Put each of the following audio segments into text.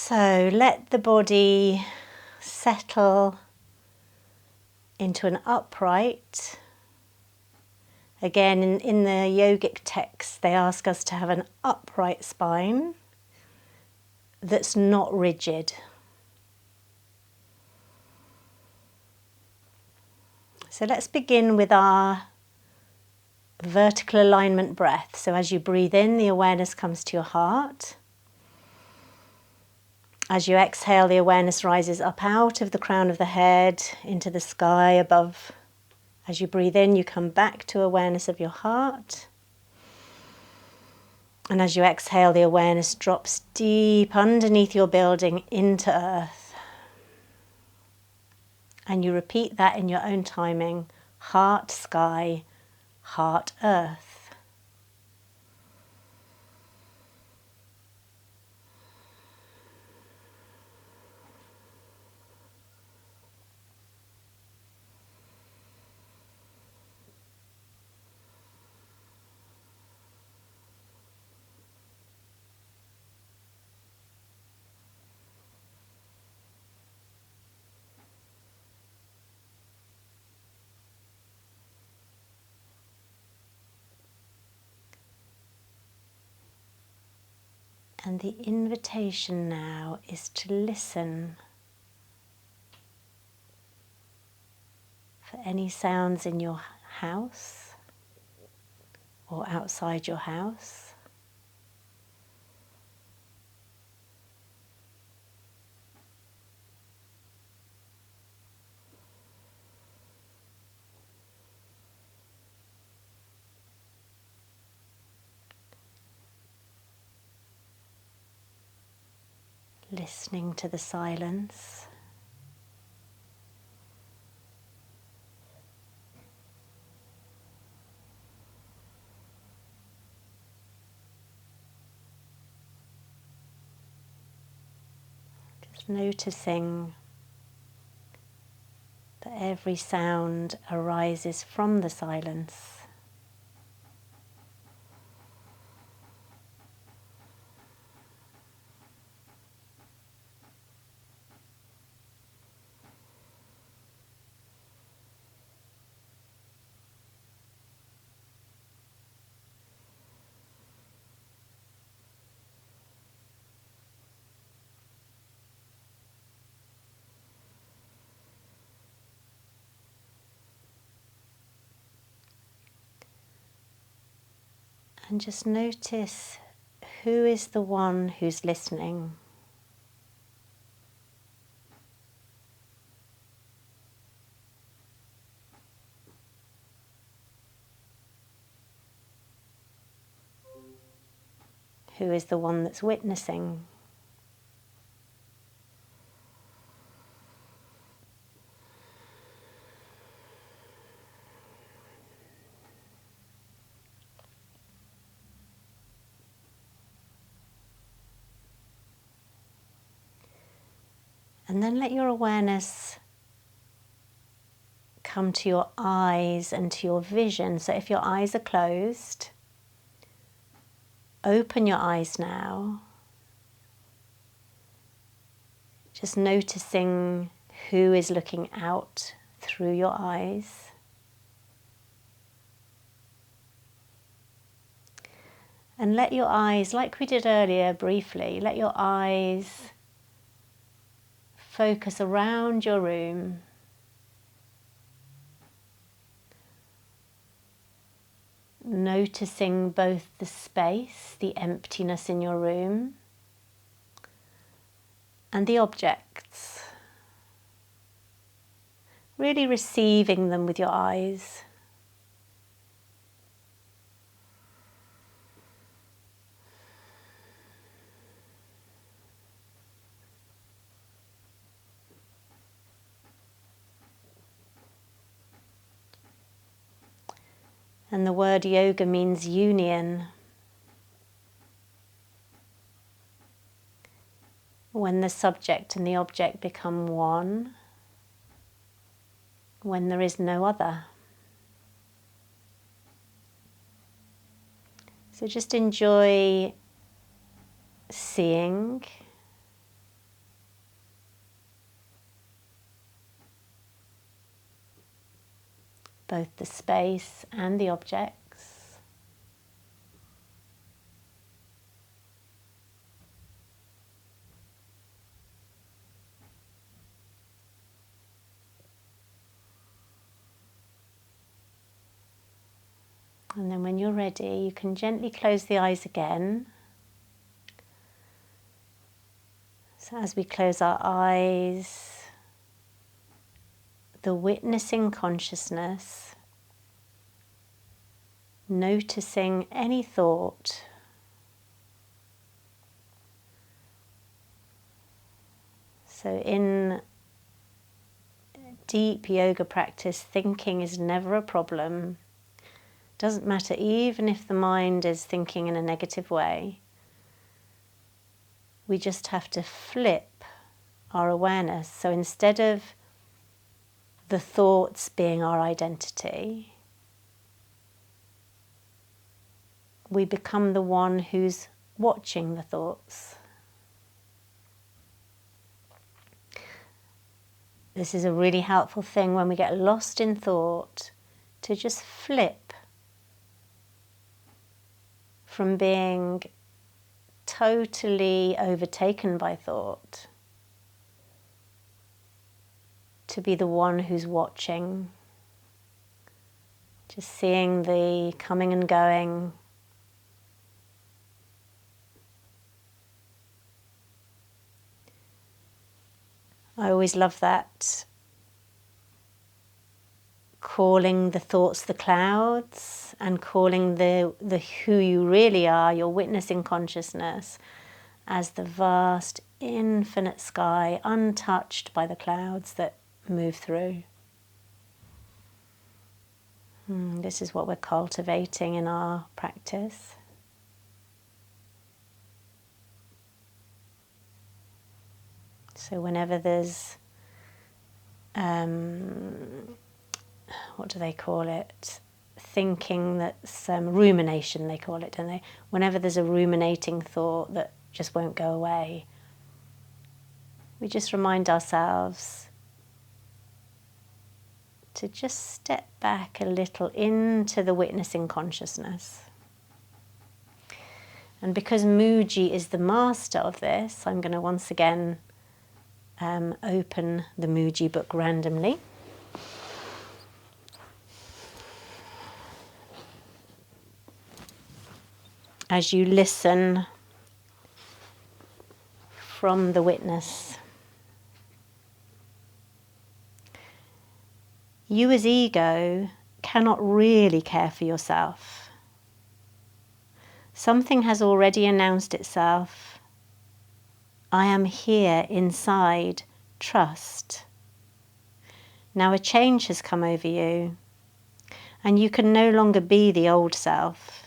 So let the body settle into an upright. Again, in the yogic texts, they ask us to have an upright spine that's not rigid. So let's begin with our vertical alignment breath. So as you breathe in, the awareness comes to your heart. As you exhale, the awareness rises up out of the crown of the head into the sky above. As you breathe in, you come back to awareness of your heart. And as you exhale, the awareness drops deep underneath your building into earth. And you repeat that in your own timing. Heart, sky, heart, earth. And the invitation now is to listen for any sounds in your house or outside your house. Listening to the silence. Just noticing that every sound arises from the silence. And just notice who is the one who's listening. Who is the one that's witnessing? And then let your awareness come to your eyes and to your vision. So if your eyes are closed, open your eyes now. Just noticing who is looking out through your eyes. And let your eyes, like we did earlier briefly, let your eyes focus around your room. Noticing both the space, the emptiness in your room, and the objects. Really receiving them with your eyes. And the word yoga means union. When the subject and the object become one, when there is no other. So just enjoy seeing both the space and the objects. And then when you're ready, you can gently close the eyes again. So as we close our eyes, the witnessing consciousness, noticing any thought, so in deep yoga practice, thinking is never a problem. Doesn't matter even if the mind is thinking in a negative way. We just have to flip our awareness. So instead of the thoughts being our identity, we become the one who's watching the thoughts. This is a really helpful thing when we get lost in thought, to just flip from being totally overtaken by thought to be the one who's watching, just seeing the coming and going. I always love that, calling the thoughts the clouds and calling the who you really are, your witnessing consciousness, as the vast infinite sky untouched by the clouds that move through. This is what we're cultivating in our practice. So whenever there's what do they call it? Thinking that's rumination, they call it, don't they? Whenever there's a ruminating thought that just won't go away, we just remind ourselves to just step back a little into the witnessing consciousness. And because Mooji is the master of this, I'm going to once again open the Mooji book randomly. As you listen from the witness. You as ego cannot really care for yourself. Something has already announced itself. I am here inside, trust. Now a change has come over you, and you can no longer be the old self.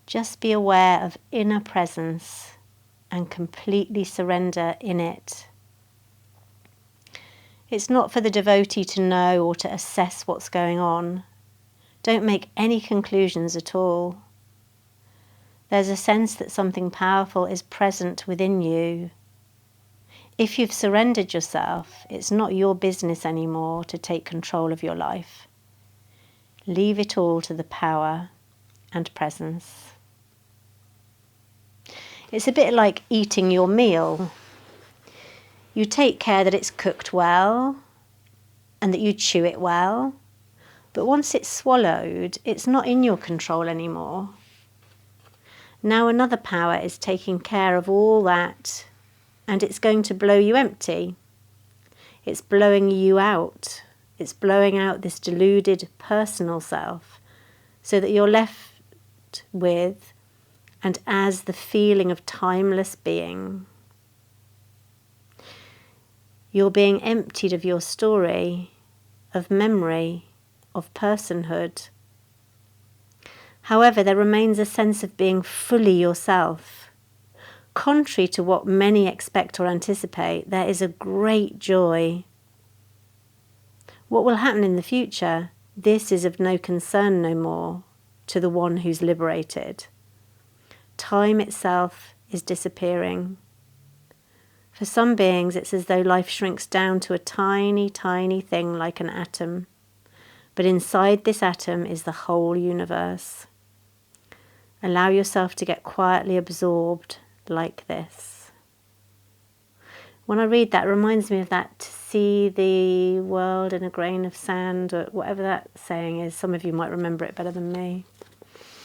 Just be aware of inner presence and completely surrender in it. It's not for the devotee to know or to assess what's going on. Don't make any conclusions at all. There's a sense that something powerful is present within you. If you've surrendered yourself, it's not your business anymore to take control of your life. Leave it all to the power and presence. It's a bit like eating your meal. You take care that it's cooked well and that you chew it well, but once it's swallowed, it's not in your control anymore. Now another power is taking care of all that, and it's going to blow you empty. It's blowing you out. It's blowing out this deluded personal self, so that you're left with and as the feeling of timeless being. You're being emptied of your story, of memory, of personhood. However, there remains a sense of being fully yourself. Contrary to what many expect or anticipate, there is a great joy. What will happen in the future? This is of no concern no more to the one who's liberated. Time itself is disappearing. For some beings, it's as though life shrinks down to a tiny, tiny thing like an atom. but inside this atom is the whole universe. Allow yourself to get quietly absorbed like this. When I read that, it reminds me of that, to see the world in a grain of sand, or whatever that saying is. Some of you might remember it better than me.